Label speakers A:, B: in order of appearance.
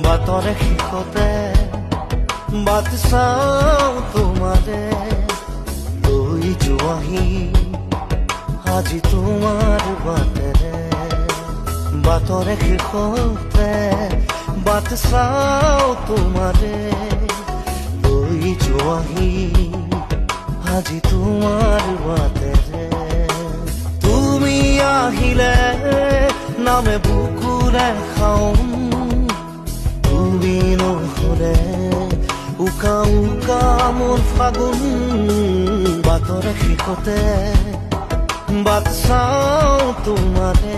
A: বাটৰে শেষতে বাট চাওঁ তোমাৰে লৈ যোৱাহি আজি তোমাৰ বাটেৰে বাটৰে শেষতে বাট চাওঁ তোমাৰে লৈ যোৱাহি আজি তোমাৰ বাটেৰে তুমি আহিলে নামে বুকুৰে খাওঁ তুমি নহলে উকা উকা মোৰ ফাগুন বাটৰে শেষতে বাট চাওঁ তোমাৰে